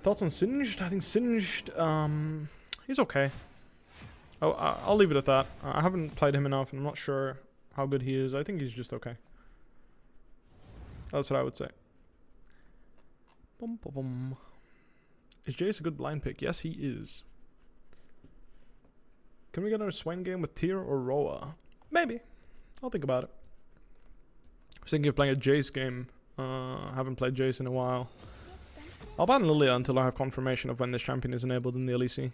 Thoughts on Singed? I think Singed, he's okay. Oh, I'll leave it at that. I haven't played him enough, and I'm not sure how good he is. I think he's just okay. That's what I would say. Bum, bum, bum. Is Jayce a good blind pick? Yes, he is. Can we get another Swain game with Tyr or Roa? Maybe. I'll think about it. I was thinking of playing a Jayce game. Haven't played Jayce in a while. I'll ban Lilia until I have confirmation of when this champion is enabled in the LEC.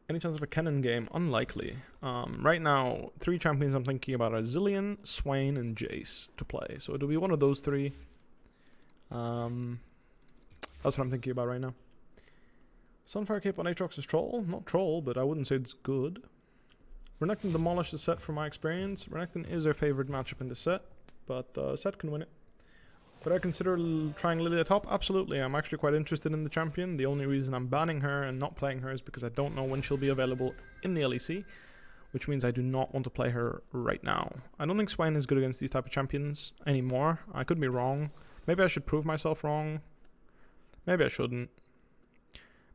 Any chance of a Kennen game? Unlikely. Right now, 3 champions I'm thinking about are Zilean, Swain, and Jayce to play. So it'll be one of those 3. That's what I'm thinking about right now. Sunfire Cape on Aatrox is troll. Not troll, but I wouldn't say it's good. Renekton demolished the set from my experience. Renekton is our favorite matchup in the set, but set can win it. Would I consider trying Lilia top? Absolutely. I'm actually quite interested in the champion. The only reason I'm banning her and not playing her is because I don't know when she'll be available in the LEC, which means I do not want to play her right now. I don't think Swain is good against these type of champions anymore. I could be wrong. Maybe I should prove myself wrong. Maybe I shouldn't.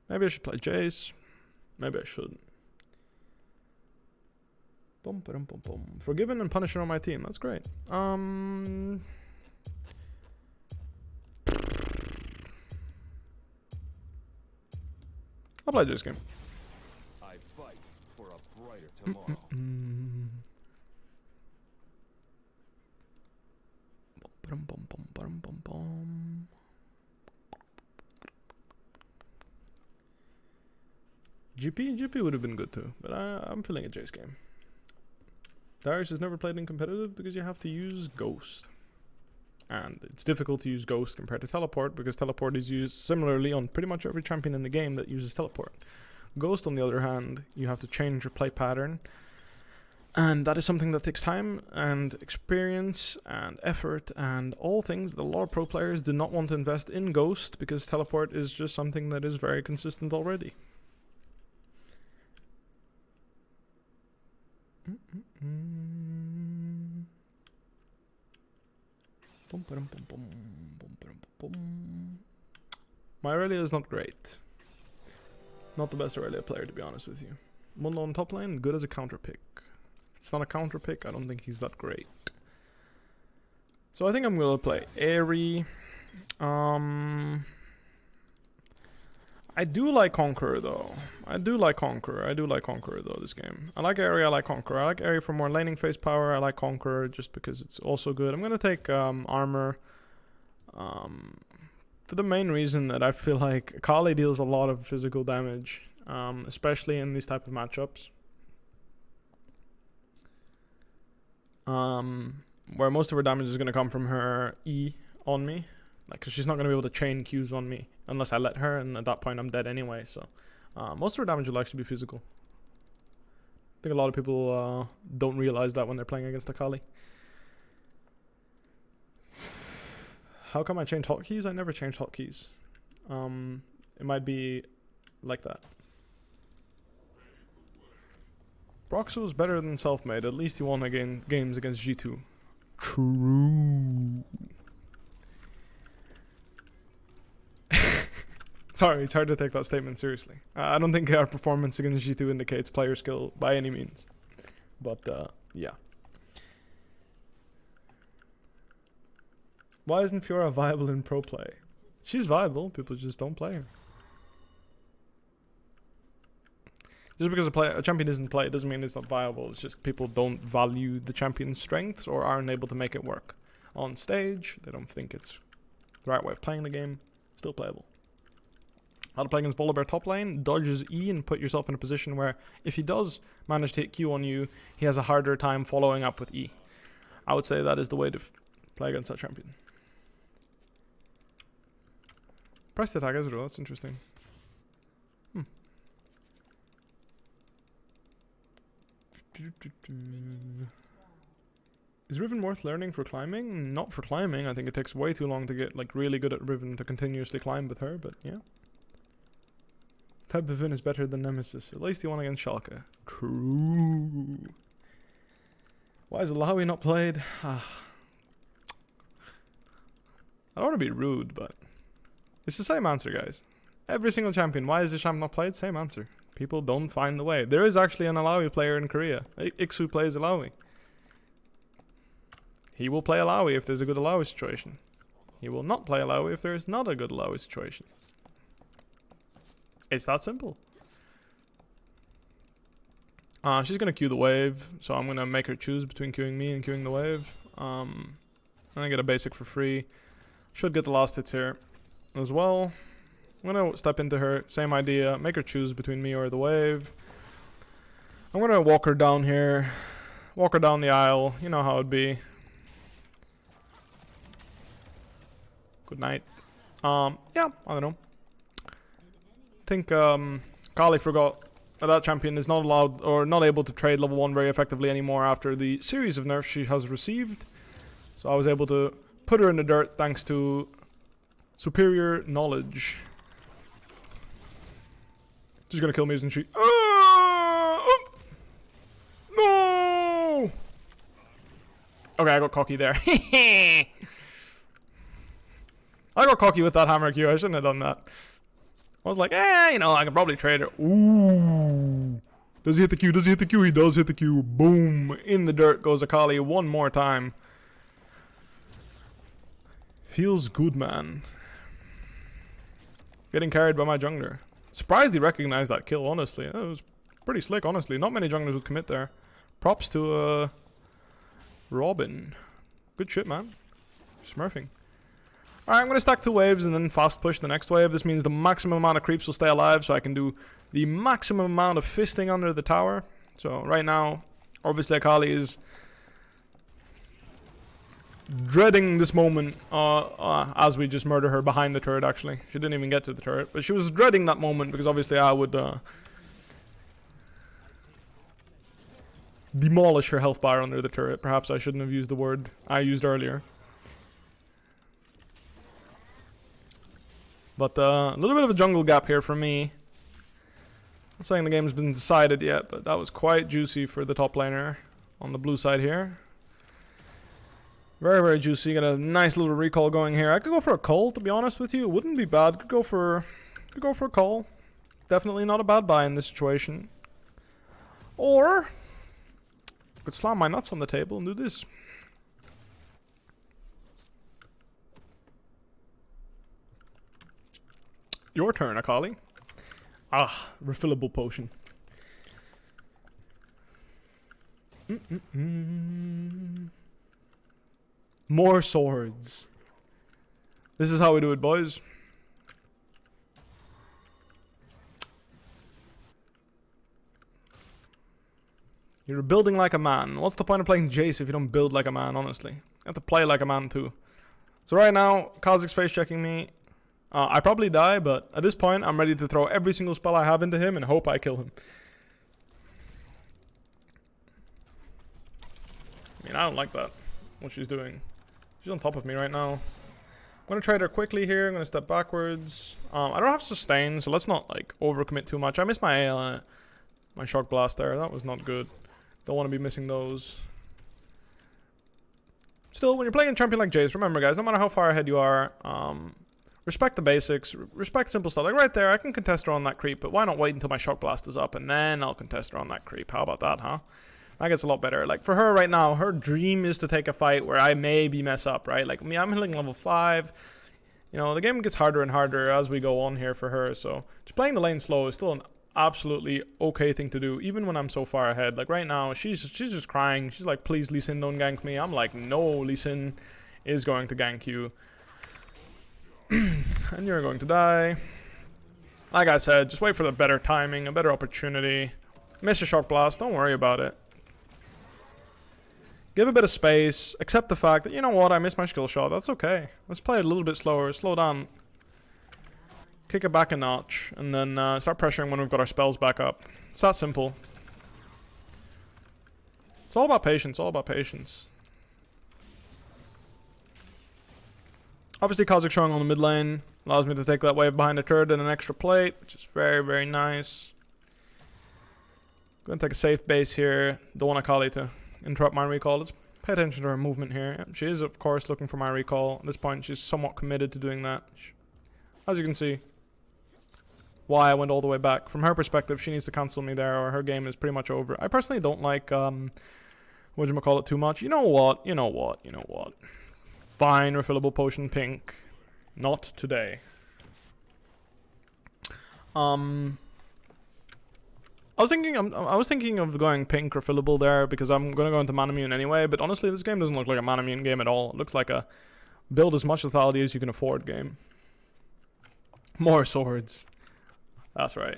Maybe I should play Jayce. Maybe I shouldn't. Bum, ba, dum, bum, bum. Forgiven and Punisher on my team. That's great. I'll play this game. I fight for a brighter tomorrow. GP would have been good too, but I'm feeling a Jayce game. Darius has never played in competitive because you have to use Ghost. And it's difficult to use Ghost compared to Teleport because Teleport is used similarly on pretty much every champion in the game that uses Teleport. Ghost, on the other hand, you have to change your play pattern. And that is something that takes time and experience and effort and all things that a lot of pro players do not want to invest in Ghost because Teleport is just something that is very consistent already. My Aurelia is not great. Not the best Aurelia player, to be honest with you. Mundo on top lane, good as a counter pick. If it's not a counter pick, I don't think he's that great. So I think I'm gonna play Airy. I do like Conqueror though. I do like Conqueror though, this game. I like Airy, I like Conqueror. I like Airy for more laning phase power. I like Conqueror just because it's also good. I'm gonna take Armor. For the main reason that I feel like Akali deals a lot of physical damage. Especially in these type of matchups. Where most of her damage is gonna come from her E on me. Like, cause she's not gonna be able to chain Qs on me unless I let her, and at that point I'm dead anyway. So, most of her damage will actually be physical. I think a lot of people don't realize that when they're playing against Akali. How come I changed hotkeys? I never changed hotkeys. It might be like that. Broxo is better than Selfmade. At least he won games against G2. True. Sorry, it's hard to take that statement seriously. I don't think our performance against G2 indicates player skill by any means. But, yeah. Why isn't Fiora viable in pro play? She's viable, people just don't play her. Just because a champion isn't played doesn't mean it's not viable. It's just people don't value the champion's strengths or aren't able to make it work. On stage, they don't think it's the right way of playing the game. Still playable. How to play against Volibear top lane, dodges E and put yourself in a position where if he does manage to hit Q on you, he has a harder time following up with E. I would say that is the way to play against that champion. Price attack Ezreal, that's interesting. Is Riven worth learning for climbing? Not for climbing. I think it takes way too long to get like really good at Riven to continuously climb with her, but yeah. Febvin is better than Nemesis. At least he won against Schalke. True. Why is Alawi not played? I don't want to be rude, but it's the same answer, guys. Every single champion. Why is the champ not played? Same answer. People don't find the way. There is actually an Alawi player in Korea. Iksu plays Alawi. He will play Alawi if there's a good Alawi situation. He will not play Alawi if there is not a good Alawi situation. It's that simple. She's gonna queue the wave, so I'm gonna make her choose between queuing me and queuing the wave. And I get a basic for free. Should get the last hits here as well. I'm gonna step into her, same idea, make her choose between me or the wave. I'm gonna walk her down here, walk her down the aisle, you know how it'd be. Good night. Yeah, I don't know. I think Kali forgot that champion is not allowed or not able to trade level 1 very effectively anymore after the series of nerfs she has received. So I was able to put her in the dirt thanks to superior knowledge. She's gonna kill me, isn't she? No! Okay, I got cocky there. I got cocky with that hammer Q. I shouldn't have done that. I was like, you know, I can probably trade her. Ooh. Does he hit the Q? Does he hit the Q? He does hit the Q. Boom. In the dirt goes Akali one more time. Feels good, man. Getting carried by my jungler. Surprised he recognized that kill, honestly. It was pretty slick, honestly. Not many junglers would commit there. Props to Robin. Good shit, man. Smurfing. Alright, I'm going to stack 2 waves and then fast push the next wave. This means the maximum amount of creeps will stay alive, so I can do the maximum amount of fisting under the tower. So right now, obviously Akali is dreading this moment as we just murder her behind the turret, actually. She didn't even get to the turret, but she was dreading that moment because obviously I would demolish her health bar under the turret. Perhaps I shouldn't have used the word I used earlier. But a little bit of a jungle gap here for me. Not saying the game's been decided yet, but that was quite juicy for the top laner on the blue side here. Very, very juicy. Got a nice little recall going here. I could go for a call, to be honest with you. It wouldn't be bad. Could go for a call. Definitely not a bad buy in this situation. Or could slam my nuts on the table and do this. Your turn, Akali. Ah, refillable potion. More swords. This is how we do it, boys. You're building like a man. What's the point of playing Jayce if you don't build like a man, honestly? You have to play like a man too. So right now, Kha'Zix's face checking me. I probably die, but at this point, I'm ready to throw every single spell I have into him and hope I kill him. I mean, I don't like that, what she's doing. She's on top of me right now. I'm going to trade her quickly here. I'm going to step backwards. I don't have sustain, so let's not like overcommit too much. I missed my my shock blast there. That was not good. Don't want to be missing those. Still, when you're playing a champion like Jayce, remember guys, no matter how far ahead you are, respect the basics, respect simple stuff. Like right there, I can contest her on that creep, but why not wait until my shock blast is up and then I'll contest her on that creep? How about that, huh? That gets a lot better. Like for her right now, her dream is to take a fight where I maybe mess up, right? Like me, I'm hitting level 5. You know, the game gets harder and harder as we go on here for her. So just playing the lane slow is still an absolutely okay thing to do, even when I'm so far ahead. Like right now, she's just crying. She's like, please Lee Sin, don't gank me. I'm like, no, Lee Sin is going to gank you. And you're going to die. Like I said, just wait for the better timing, a better opportunity. Miss a shock blast, don't worry about it. Give a bit of space, accept the fact that, you know what, I missed my skill shot, that's okay. Let's play it a little bit slower, slow down. Kick it back a notch, and then start pressuring when we've got our spells back up. It's that simple. It's all about patience, all about patience. Obviously, Kha'Zix showing on the mid lane allows me to take that wave behind the turret and an extra plate, which is very, very nice. Going to take a safe base here. Don't want Akali to interrupt my recall. Let's Pay attention to her movement here. She is, of course, looking for my recall. At this point, she's somewhat committed to doing that. As you can see, why I went all the way back. From her perspective, she needs to cancel me there or her game is pretty much over. I personally don't like, whatchamacallit too much. You know what? Fine, refillable potion pink. Not today. I was thinking of going pink refillable there because I'm gonna go into Manamune anyway, but honestly this game doesn't look like a Manamune game at all. It looks like a build as much lethality as you can afford game. More swords. That's right.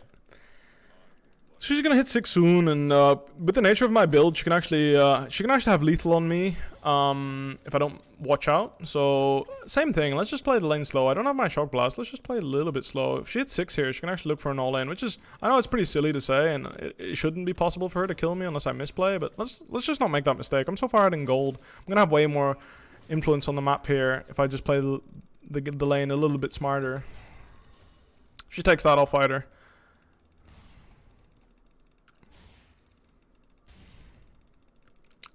She's gonna hit 6 soon, and with the nature of my build, she can actually have lethal on me if I don't watch out. So same thing. Let's just play the lane slow. I don't have my shock blast. Let's just play a little bit slow. If she hits 6 here, she can actually look for an all-in, which is, I know it's pretty silly to say, and it shouldn't be possible for her to kill me unless I misplay. But let's just not make that mistake. I'm so far ahead in gold. I'm gonna have way more influence on the map here if I just play the lane a little bit smarter. If she takes that, I'll fight her.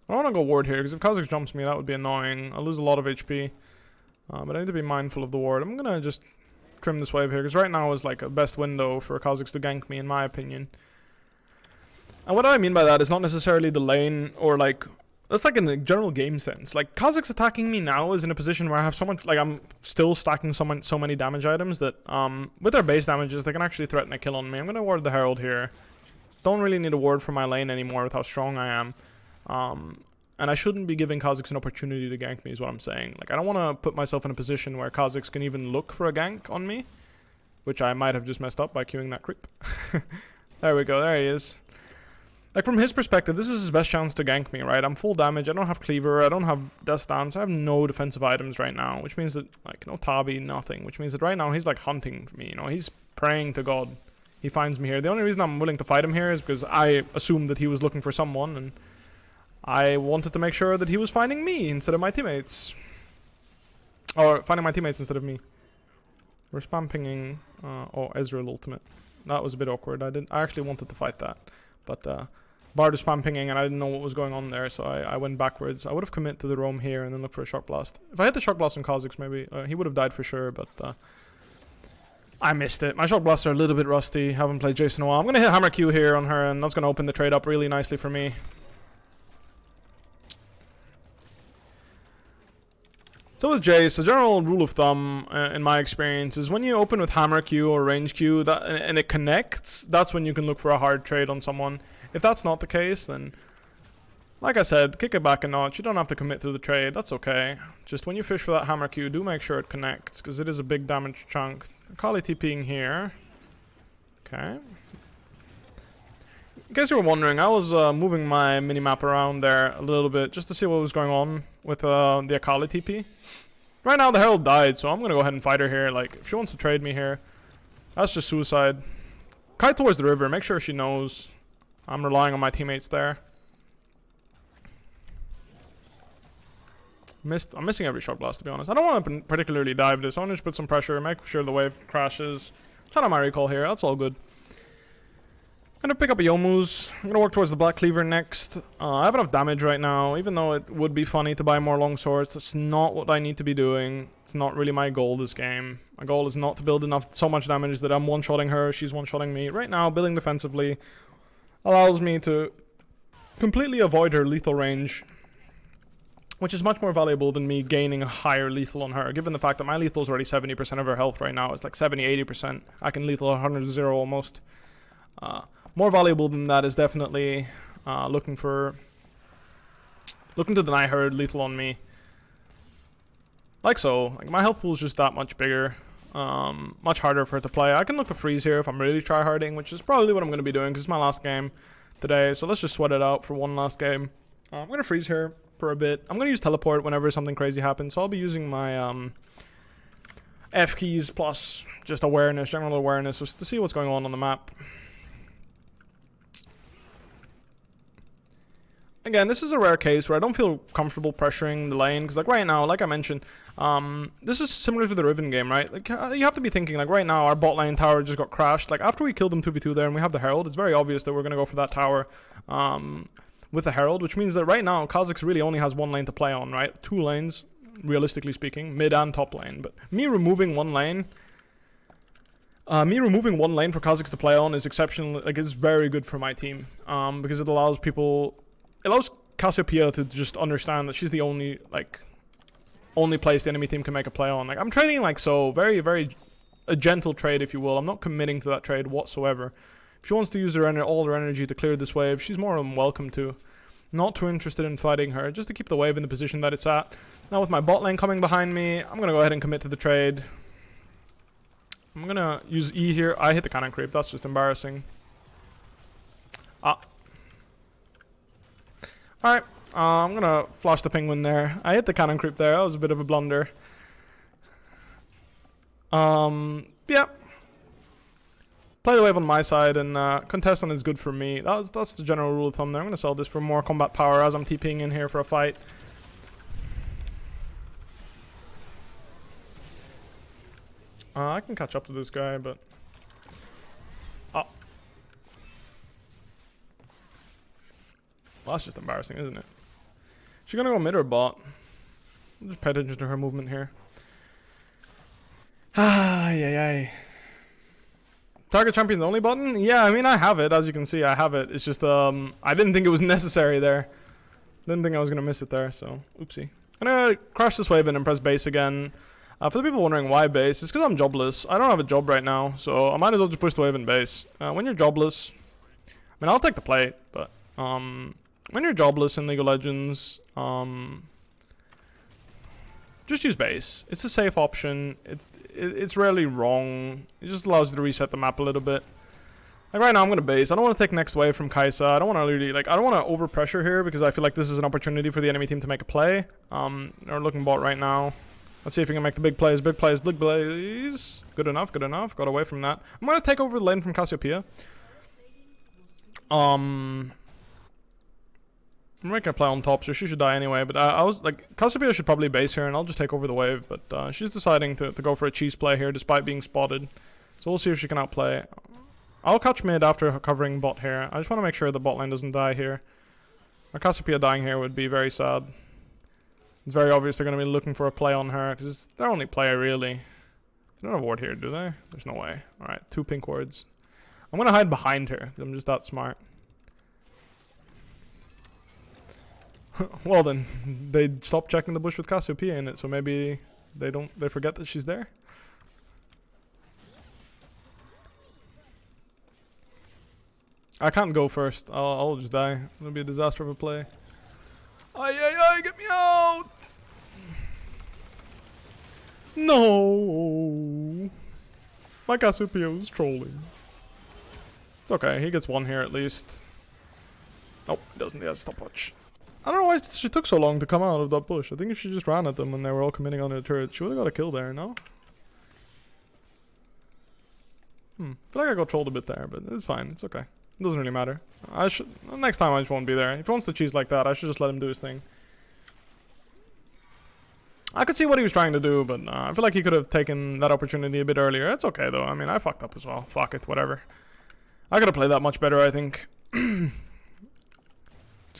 I don't want to go ward here, because if Kha'Zix jumps me, that would be annoying. I'll lose a lot of HP. But I need to be mindful of the ward. I'm going to just trim this wave here, because right now is like a best window for Kha'Zix to gank me, in my opinion. And what I mean by that is not necessarily the lane, or like... That's like in the general game sense. Like, Kha'Zix attacking me now is in a position where I have so much... Like, I'm still stacking so many damage items that, with their base damages, they can actually threaten a kill on me. I'm going to ward the Herald here. Don't really need a ward for my lane anymore with how strong I am. And I shouldn't be giving Kha'Zix an opportunity to gank me is what I'm saying. Like, I don't want to put myself in a position where Kha'Zix can even look for a gank on me, which I might have just messed up by queuing that creep. There we go, there he is. Like, from his perspective, this is his best chance to gank me, right? I'm full damage, I don't have cleaver, I don't have death dance, I have no defensive items right now, which means that, like, no tabi, nothing, which means that right now he's like hunting for me, you know, he's praying to God. He finds me here. The only reason I'm willing to fight him here is because I assumed that he was looking for someone, and I wanted to make sure that he was finding me instead of my teammates. Or finding my teammates instead of me. We're spam pinging. Oh, Ezreal ultimate. That was a bit awkward. I actually wanted to fight that. But Bard was spam pinging and I didn't know what was going on there, so I went backwards. I would have committed to the roam here and then look for a shock blast. If I hit the shock blast on Kha'Zix, maybe he would have died for sure, but I missed it. My shock blasts are a little bit rusty. Haven't played Jayce in a while. I'm going to hit Hammer Q here on her, and that's going to open the trade up really nicely for me. So with Jayce, the general rule of thumb, in my experience, is when you open with Hammer Q or Range Q and it connects, that's when you can look for a hard trade on someone. If that's not the case, then, like I said, kick it back a notch. You don't have to commit to the trade. That's okay. Just when you fish for that Hammer Q, do make sure it connects, because it is a big damage chunk. Kali TPing here. Okay. In case you were wondering, I was moving my minimap around there a little bit just to see what was going on with the Akali TP. Right now the Herald died, so I'm gonna go ahead and fight her here. Like, if she wants to trade me here, that's just suicide. Kite towards the river, make sure she knows I'm relying on my teammates there. I'm missing every shock blast, to be honest. I don't want to particularly dive this. I want to just put some pressure, make sure the wave crashes. Turn on my recall here, that's all good. I'm gonna pick up a Yomu's. I'm gonna work towards the Black Cleaver next. I have enough damage right now, even though it would be funny to buy more long swords. That's not what I need to be doing. It's not really my goal this game. My goal is not to build so much damage that I'm one-shotting her, she's one-shotting me. Right now, building defensively allows me to completely avoid her lethal range, which is much more valuable than me gaining a higher lethal on her, given the fact that my lethal is already 70% of her health right now. It's like 70-80%. I can lethal 100-0 almost. More valuable than that is definitely looking to deny her lethal on me. Like so. Like, my health pool is just that much bigger. Much harder for her to play. I can look to freeze here if I'm really tryharding, which is probably what I'm going to be doing because it's my last game today. So let's just sweat it out for one last game. I'm going to freeze here for a bit. I'm going to use teleport whenever something crazy happens. So I'll be using my F keys plus just awareness, general awareness, just to see what's going on the map. Again, this is a rare case where I don't feel comfortable pressuring the lane, because like right now, like I mentioned, this is similar to the Riven game, right? Like, you have to be thinking, like right now, our bot lane tower just got crashed. Like, after we killed them 2v2 there and we have the Herald, it's very obvious that we're going to go for that tower. with the Herald, which means that right now Kha'Zix really only has one lane to play on, right? 2 lanes, realistically speaking, mid and top lane. But me removing one lane for Kha'Zix to play on is exceptional. Like, it's very good for my team, because it allows Cassiopeia to just understand that she's the only place the enemy team can make a play on. Like, I'm trading like so, very, very a gentle trade, if you will. I'm not committing to that trade whatsoever. If she wants to use all her energy to clear this wave, she's more than welcome to. Not too interested in fighting her, just to keep the wave in the position that it's at. Now with my bot lane coming behind me, I'm gonna go ahead and commit to the trade. I'm gonna use E here. I hit the cannon creep, that's just embarrassing. Alright, I'm gonna flash the penguin there. I hit the cannon creep there, that was a bit of a blunder. Yeah. Play the wave on my side, and contest when it's good for me. That's the general rule of thumb there. I'm gonna sell this for more combat power as I'm TPing in here for a fight. I can catch up to this guy, but... Oh. Well, that's just embarrassing, isn't it? She's gonna go mid or bot. I'll just pay attention to her movement here. Ay. Target champion's only button? Yeah, I mean, I have it. As you can see, I have it. It's just, I didn't think it was necessary there. Didn't think I was gonna miss it there, so oopsie. I'm gonna crash this wave in and press base again. For the people wondering why base, it's because I'm jobless. I don't have a job right now, so I might as well just push the wave in base. When you're jobless, I mean, I'll take the plate, but when you're jobless in League of Legends, just use base. It's a safe option. It's rarely wrong. It just allows you to reset the map a little bit. Like right now, I'm gonna base. I don't want to take next wave from Kai'Sa. I don't want to really I don't want to overpressure here because I feel like this is an opportunity for the enemy team to make a play. They're looking bot right now. Let's see if we can make the big plays. Big plays. Big plays. Good enough. Good enough. Got away from that. I'm gonna take over the lane from Cassiopeia. I'm making a play on top, so she should die anyway. But I was like, Cassiopeia should probably base here, and I'll just take over the wave. But she's deciding to go for a cheese play here, despite being spotted. So we'll see if she can outplay. I'll catch mid after covering bot here. I just want to make sure the bot lane doesn't die here. Or Cassiopeia dying here would be very sad. It's very obvious they're going to be looking for a play on her, because it's their only player, really. They don't have a ward here, do they? There's no way. Alright, 2 pink wards. I'm going to hide behind her, because I'm just that smart. Well then, they stopped checking the bush with Cassiopeia in it, so maybe they forget that she's there. I can't go first. I'll just die. It'll be a disaster of a play. Ay, get me out! No! My Cassiopeia was trolling. It's okay, he gets one here at least. Oh, he doesn't. He has stopwatch. I don't know why she took so long to come out of that bush. I think if she just ran at them when they were all committing on the turret, she would have got a kill there, no? I feel like I got trolled a bit there, but it's fine. It's okay. It doesn't really matter. Next time I just won't be there. If he wants to cheese like that, I should just let him do his thing. I could see what he was trying to do, but I feel like he could have taken that opportunity a bit earlier. It's okay though. I mean, I fucked up as well. Fuck it, whatever. I could have played that much better, I think. Just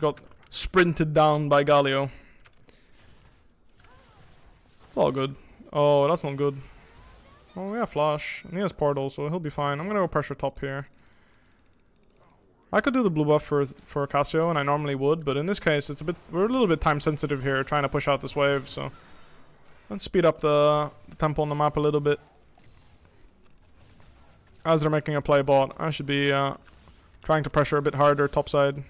got sprinted down by Galio. It's all good. Oh, that's not good. Oh, we have flash. And he has portal, so he'll be fine. I'm gonna go pressure top here. I could do the blue buff for Cassio, and I normally would, but in this case, we're a little bit time sensitive here, trying to push out this wave, so let's speed up the tempo on the map a little bit. As they're making a play bot, I should be trying to pressure a bit harder topside.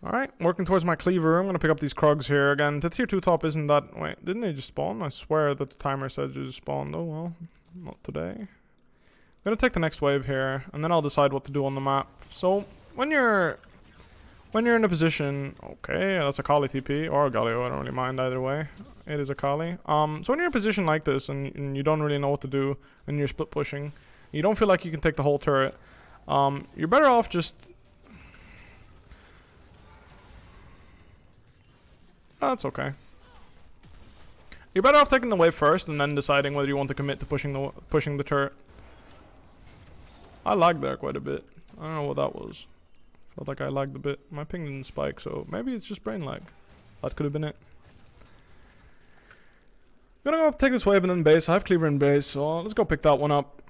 Alright, working towards my cleaver. I'm going to pick up these Krugs here. Again, the tier 2 top isn't that... Wait, didn't they just spawn? I swear that the timer said you just spawned. Oh well, not today. I'm going to take the next wave here, and then I'll decide what to do on the map. So, when you're in a position... Okay, that's a Kali TP, or a Galio, I don't really mind either way. It is a Kali. So when you're in a position like this, and you don't really know what to do, and you're split pushing, you don't feel like you can take the whole turret, you're better off just... That's okay. You're better off taking the wave first and then deciding whether you want to commit to pushing the turret. I lagged there quite a bit. I don't know what that was. Felt like I lagged a bit. My ping didn't spike, so maybe it's just brain lag. That could have been it. I'm gonna go take this wave and then base. I have cleaver in base, so let's go pick that one up.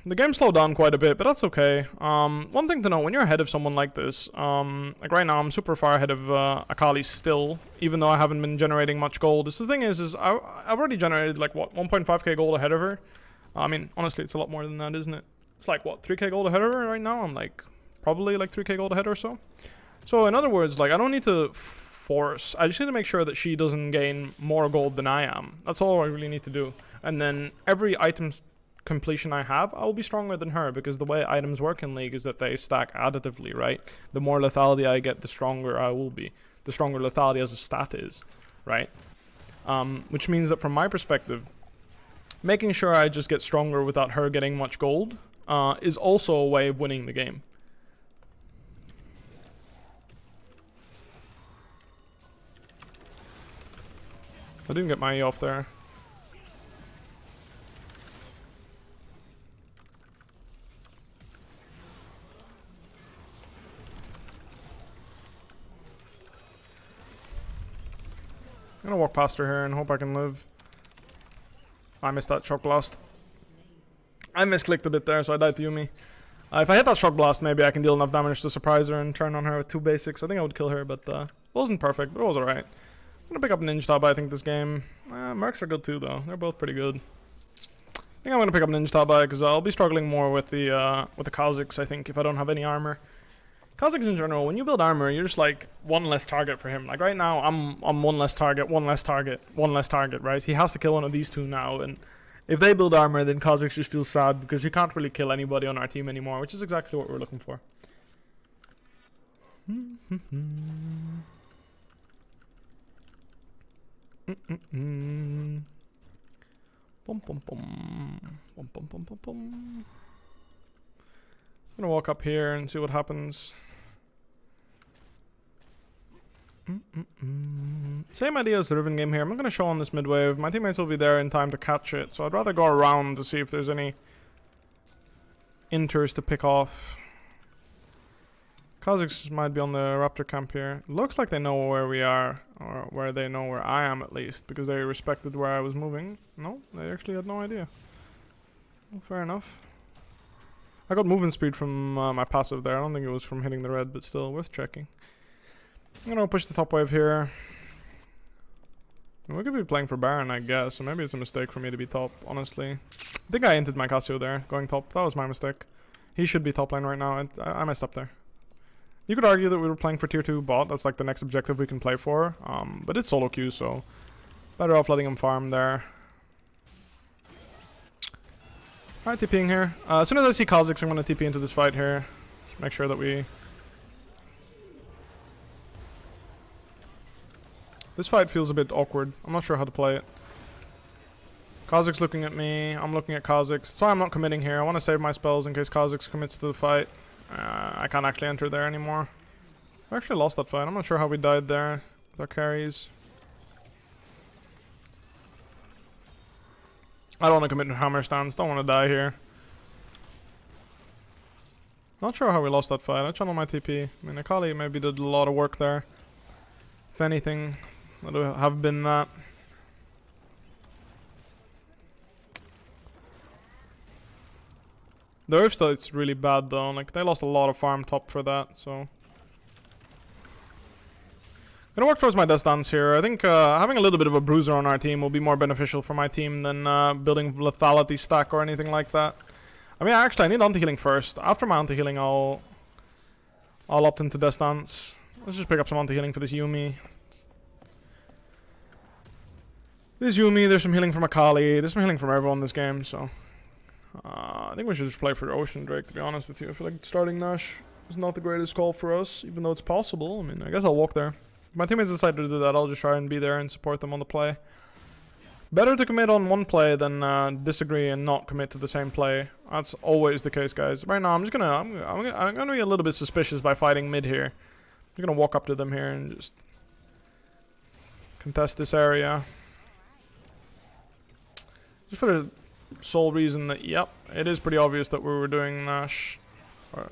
The game slowed down quite a bit, but that's okay. One thing to know, when you're ahead of someone like this, like right now I'm super far ahead of Akali still, even though I haven't been generating much gold. The thing is I've already generated like, what, 1.5k gold ahead of her? I mean, honestly, it's a lot more than that, isn't it? It's like, what, 3k gold ahead of her right now? I'm like, probably like 3k gold ahead or so. So in other words, like, I don't need to force. I just need to make sure that she doesn't gain more gold than I am. That's all I really need to do. And then every item completion I have, I will be stronger than her, because the way items work in League is that they stack additively, right? The more lethality I get, the stronger I will be. The stronger lethality as a stat is, right? Which means that from my perspective, making sure I just get stronger without her getting much gold is also a way of winning the game. I didn't get my E off there. I'm gonna walk past her here and hope I can live. I missed that shock blast. I misclicked a bit there, so I died to Yumi. If I hit that shock blast, maybe I can deal enough damage to surprise her and turn on her with 2 basics. I think I would kill her, but it wasn't perfect, but it was alright. I'm gonna pick up Ninja Top, I think, this game. Mercs are good too, though. They're both pretty good. I think I'm gonna pick up Ninja Top because I'll be struggling more with the Kazakhs, I think, if I don't have any armor. Kazakhs in general, when you build armor, you're just like one less target for him. Like right now, I'm one less target, one less target, one less target, right? He has to kill one of these two now, and if they build armor, then Kazakhs just feel sad because he can't really kill anybody on our team anymore, which is exactly what we're looking for. I'm gonna walk up here and see what happens. Same idea as the Riven game here. I'm not gonna show on this mid wave. My teammates will be there in time to catch it, so I'd rather go around to see if there's any inters to pick off. Kazakhs might be on the Raptor camp here. Looks like they know where we are, or where they know where I am at least, because they respected where I was moving. No, they actually had no idea. Well, fair enough. I got movement speed from my passive there. I don't think it was from hitting the red, but still worth checking. I'm gonna push the top wave here. We could be playing for Baron, I guess, so maybe it's a mistake for me to be top, honestly. I think I entered my Casio there, going top. That was my mistake. He should be top lane right now. I messed up there. You could argue that we were playing for tier 2 bot. That's like the next objective we can play for. But it's solo queue, so better off letting him farm there. Alright, TPing here. As soon as I see Kazakhs, I'm going to TP into this fight here. Make sure that we... This fight feels a bit awkward. I'm not sure how to play it. Kazakhs looking at me. I'm looking at Kazakhs. That's why I'm not committing here. I want to save my spells in case Kazakhs commits to the fight. I can't actually enter there anymore. I actually lost that fight. I'm not sure how we died there with our carries. I don't want to commit to hammer stance. Don't want to die here. Not sure how we lost that fight. I channel my TP. I mean, Akali maybe did a lot of work there. If anything, that would have been that. The Earth state's really bad though. Like, they lost a lot of farm top for that, so... Gonna work towards my death stance here. I think having a little bit of a bruiser on our team will be more beneficial for my team than building lethality stack or anything like that. I mean, actually, I need anti-healing first. After my anti-healing, I'll opt into death stance. Let's just pick up some anti-healing for this Yumi. There's Yumi, there's some healing from Akali, there's some healing from everyone in this game, so... I think we should just play for Ocean Drake, to be honest with you. I feel like starting Nash is not the greatest call for us, even though it's possible. I mean, I guess I'll walk there. If my teammates decide to do that, I'll just try and be there and support them on the play. Better to commit on one play than disagree and not commit to the same play. That's always the case, guys. Right now, I'm gonna be a little bit suspicious by fighting mid here. I'm gonna walk up to them here and just contest this area. Just for the sole reason that, yep, it is pretty obvious that we were doing Nash. Or,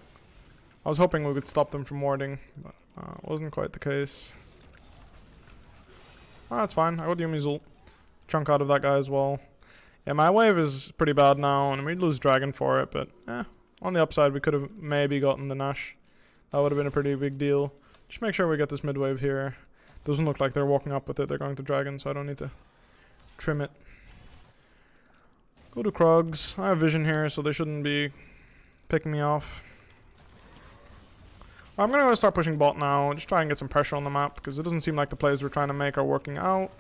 I was hoping we could stop them from warding, but wasn't quite the case. Oh, that's fine. I got Yumi's ult. Chunk out of that guy as well. Yeah, my wave is pretty bad now, and we'd lose Dragon for it, but on the upside, we could have maybe gotten the Nash. That would have been a pretty big deal. Just make sure we get this mid wave here. Doesn't look like they're walking up with it. They're going to Dragon, so I don't need to trim it. Go to Krugs. I have vision here, so they shouldn't be picking me off. I'm going to start pushing bot now. Just try and get some pressure on the map, because it doesn't seem like the plays we're trying to make are working out.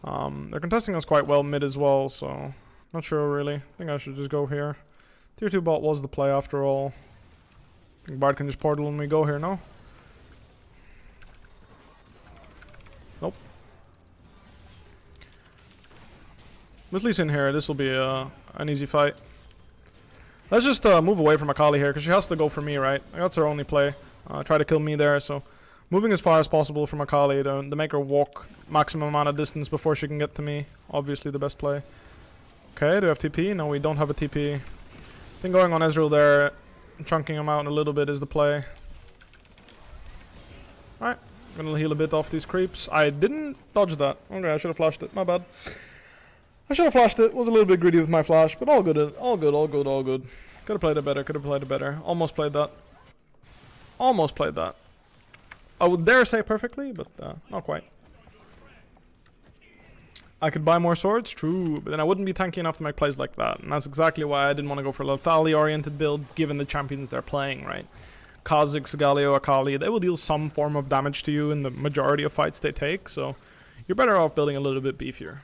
They're contesting us quite well mid as well, so not sure really. I think I should just go here. Tier 2 bot was the play after all. I think Bard can just portal when we go here, no? Nope. With Lee Sin here, this will be an easy fight. Let's just move away from Akali here, because she has to go for me, right? That's her only play. Try to kill me there, so moving as far as possible from Akali to make her walk maximum amount of distance before she can get to me. Obviously the best play. Okay, do we have TP? No, we don't have a TP. I think going on Ezreal there, chunking him out a little bit is the play. Alright, gonna heal a bit off these creeps. I didn't dodge that. Okay, I should have flashed it. My bad. I should have flashed it. Was a little bit greedy with my flash, but all good, all good, all good, all good. Could have played it better, could have played it better. Almost played that. Almost played that. I would dare say perfectly, but not quite. I could buy more swords, true, but then I wouldn't be tanky enough to make plays like that. And that's exactly why I didn't want to go for a lethality-oriented build, given the champions they're playing, right? Kha'Zix, Galio, Akali, they will deal some form of damage to you in the majority of fights they take, so you're better off building a little bit beefier.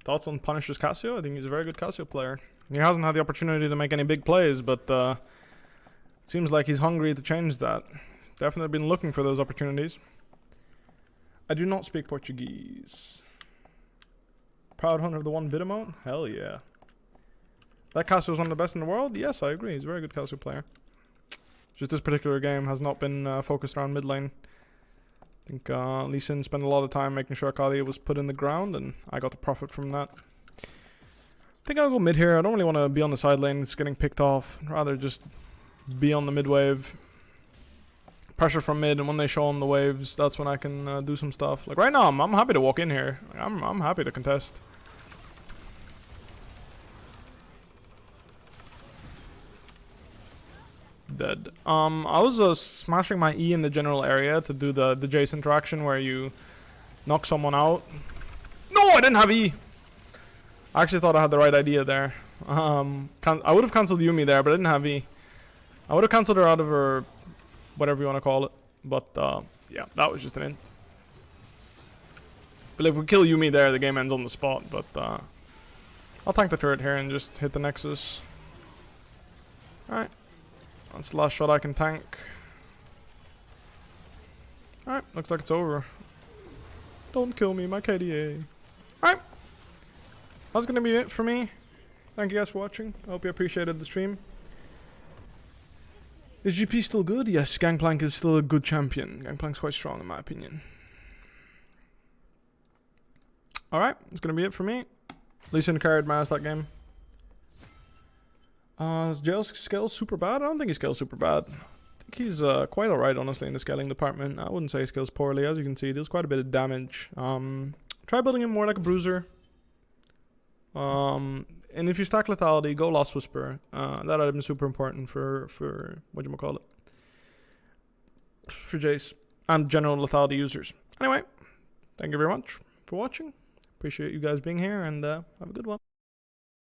Thoughts on Punisher's Cassio? I think he's a very good Cassio player. He hasn't had the opportunity to make any big plays, but it seems like he's hungry to change that. Definitely been looking for those opportunities. I do not speak Portuguese. Proud hunter of the 1-bit emote? Hell yeah. That Cassio is one of the best in the world? Yes, I agree. He's a very good Cassio player. Just this particular game has not been focused around mid lane. I think Lee Sin spent a lot of time making sure Akali was put in the ground, and I got the profit from that. I think I'll go mid here. I don't really want to be on the side lane. It's getting picked off. I'd rather just be on the mid wave. Pressure from mid, and when they show on the waves, that's when I can do some stuff. Like right now, I'm happy to walk in here. I'm happy to contest. Dead. I was smashing my E in the general area to do the Jayce interaction where you knock someone out. No, I didn't have E. I actually thought I had the right idea there. I would have cancelled Yuumi there, but I didn't have E. I would have cancelled her out of her, whatever you want to call it. But yeah, that was just an int. But if we kill Yuumi there, the game ends on the spot. But I'll tank the turret here and just hit the Nexus. Alright. That's the last shot I can tank. Alright, looks like it's over. Don't kill me, my KDA. Alright. That's gonna be it for me. Thank you guys for watching. I hope you appreciated the stream. Is GP still good? Yes, Gangplank is still a good champion. Gangplank's quite strong in my opinion. Alright, that's gonna be it for me. Lee Sin carried my ass that game. Is Jayce scale super bad? I don't think he scales super bad. I think he's quite alright, honestly, in the scaling department. I wouldn't say he scales poorly. As you can see, he deals quite a bit of damage. Try building him more like a bruiser. And if you stack lethality, go Lost Whisper. That item is super important for whatchamacallit, for Jayce and general lethality users. Anyway, thank you very much for watching. Appreciate you guys being here, and have a good one.